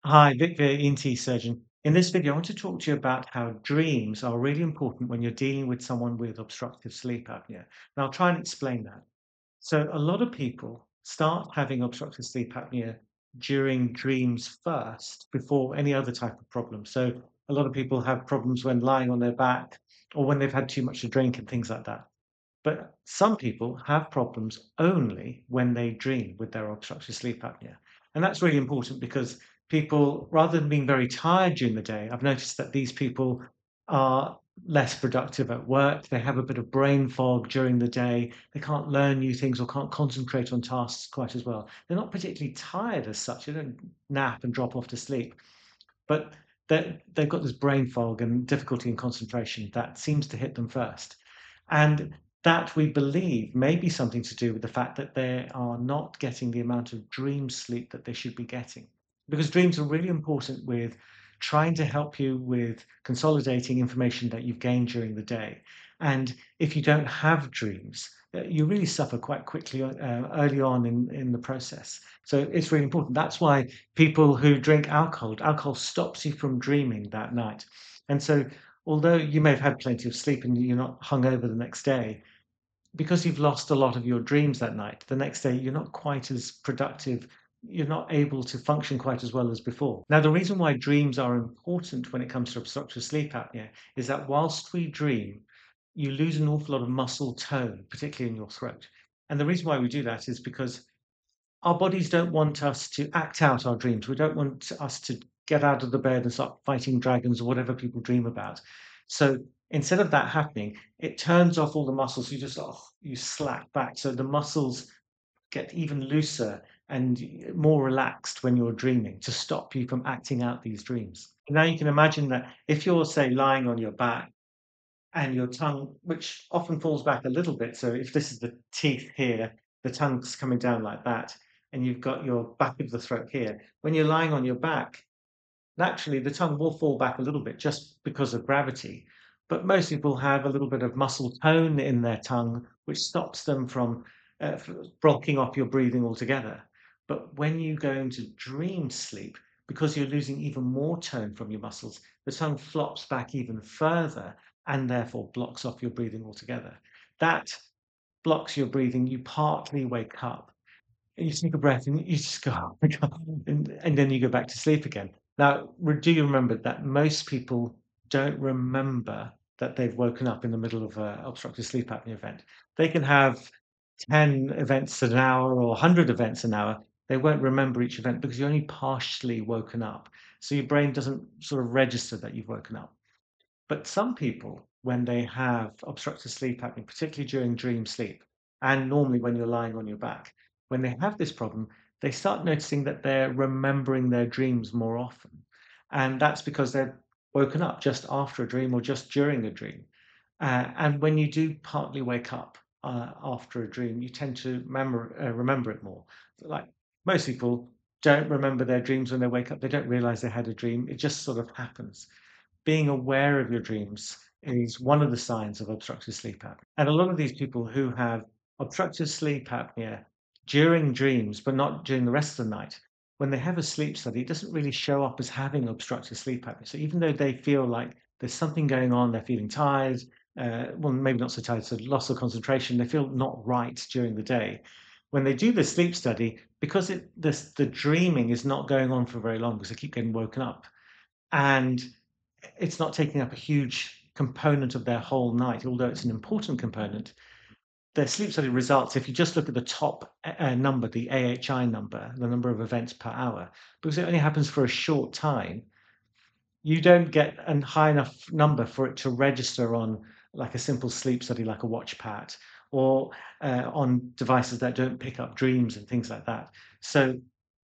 Hi, Vic the ENT surgeon. In this video, I want to talk to you about how dreams are really important when you're dealing with someone with obstructive sleep apnea. And I'll try and explain that. So, a lot of people start having obstructive sleep apnea during dreams first before any other type of problem. So, a lot of people have problems when lying on their back or when they've had too much to drink and things like that. But some people have problems only when they dream with their obstructive sleep apnea. And that's really important because people, rather than being very tired during the day, I've noticed that these people are less productive at work. They have a bit of brain fog during the day. They can't learn new things or can't concentrate on tasks quite as well. They're not particularly tired as such. They don't nap and drop off to sleep, but they've got this brain fog and difficulty in concentration that seems to hit them first. And that we believe may be something to do with the fact that they are not getting the amount of dream sleep that they should be getting. Because dreams are really important with trying to help you with consolidating information that you've gained during the day. And if you don't have dreams, you really suffer quite quickly early on in the process. So it's really important. That's why people who drink alcohol stops you from dreaming that night. And so, although you may have had plenty of sleep and you're not hungover the next day, because you've lost a lot of your dreams that night, the next day you're not quite as productive. You're not able to function quite as well as before. Now, the reason why dreams are important when it comes to obstructive sleep apnea is that whilst we dream, you lose an awful lot of muscle tone, particularly in your throat. And the reason why we do that is because our bodies don't want us to act out our dreams. We don't want us to get out of the bed and start fighting dragons or whatever people dream about. So instead of that happening, it turns off all the muscles. You just you slack back. So the muscles get even looser and more relaxed when you're dreaming to stop you from acting out these dreams. Now you can imagine that if you're, say, lying on your back and your tongue, which often falls back a little bit. So if this is the teeth here, the tongue's coming down like that, and you've got your back of the throat here. When you're lying on your back, naturally the tongue will fall back a little bit just because of gravity. But most people have a little bit of muscle tone in their tongue, which stops them from blocking off your breathing altogether. But when you go into dream sleep, because you're losing even more tone from your muscles, the tongue flops back even further and therefore blocks off your breathing altogether. That blocks your breathing. You partly wake up and you take a breath and you just go, "Oh my God," and then you go back to sleep again. Now, do you remember that most people don't remember that they've woken up in the middle of a obstructive sleep apnea event? They can have 10 events an hour or 100 events an hour. They won't remember each event because you're only partially woken up. So your brain doesn't sort of register that you've woken up. But some people, when they have obstructive sleep apnea, particularly during dream sleep, and normally when you're lying on your back, when they have this problem, they start noticing that they're remembering their dreams more often. And that's because they're woken up just after a dream or just during a dream. And when you do partly wake up after a dream, you tend to remember it more. Like most people don't remember their dreams when they wake up. They don't realize they had a dream. It just sort of happens. Being aware of your dreams is one of the signs of obstructive sleep apnea. And a lot of these people who have obstructive sleep apnea during dreams, but not during the rest of the night, when they have a sleep study, it doesn't really show up as having obstructive sleep apnea. So even though they feel like there's something going on, they're feeling tired, well, maybe not so tired, so loss of concentration, they feel not right during the day. When they do the sleep study, because the dreaming is not going on for very long because they keep getting woken up, and it's not taking up a huge component of their whole night, although it's an important component. Their sleep study results, if you just look at the top number, the AHI number, the number of events per hour, because it only happens for a short time, you don't get a high enough number for it to register on like a simple sleep study like a watch pat or on devices that don't pick up dreams and things like that. So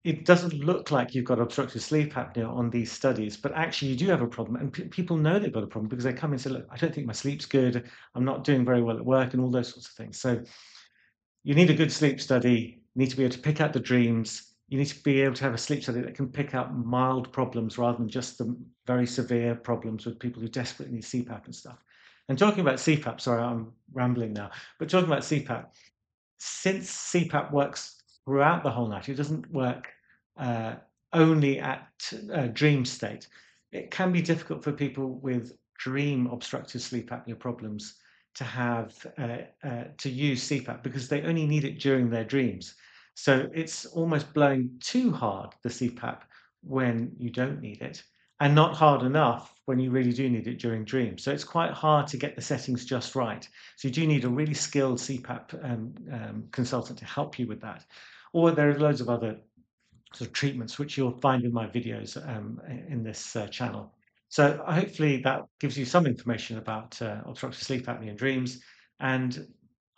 it doesn't look like you've got obstructive sleep apnea on these studies, but actually you do have a problem. And people know they've got a problem because they come and say, look, I don't think my sleep's good. I'm not doing very well at work and all those sorts of things. So you need a good sleep study. You need to be able to pick out the dreams. You need to be able to have a sleep study that can pick out mild problems rather than just the very severe problems with people who desperately need CPAP and stuff. And talking about CPAP, sorry, I'm rambling now, but talking about CPAP, since CPAP works throughout the whole night, it doesn't work only at dream state. It can be difficult for people with dream obstructive sleep apnea problems to have to use CPAP because they only need it during their dreams. So it's almost blowing too hard, the CPAP, when you don't need it, and not hard enough when you really do need it during dreams. So it's quite hard to get the settings just right. So you do need a really skilled CPAP consultant to help you with that. Or there are loads of other sort of treatments, which you'll find in my videos in this channel. So hopefully that gives you some information about obstructive sleep apnea and dreams. And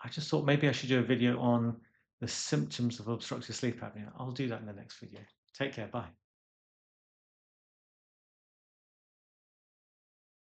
I just thought maybe I should do a video on the symptoms of obstructive sleep apnea. I'll do that in the next video. Take care. Bye.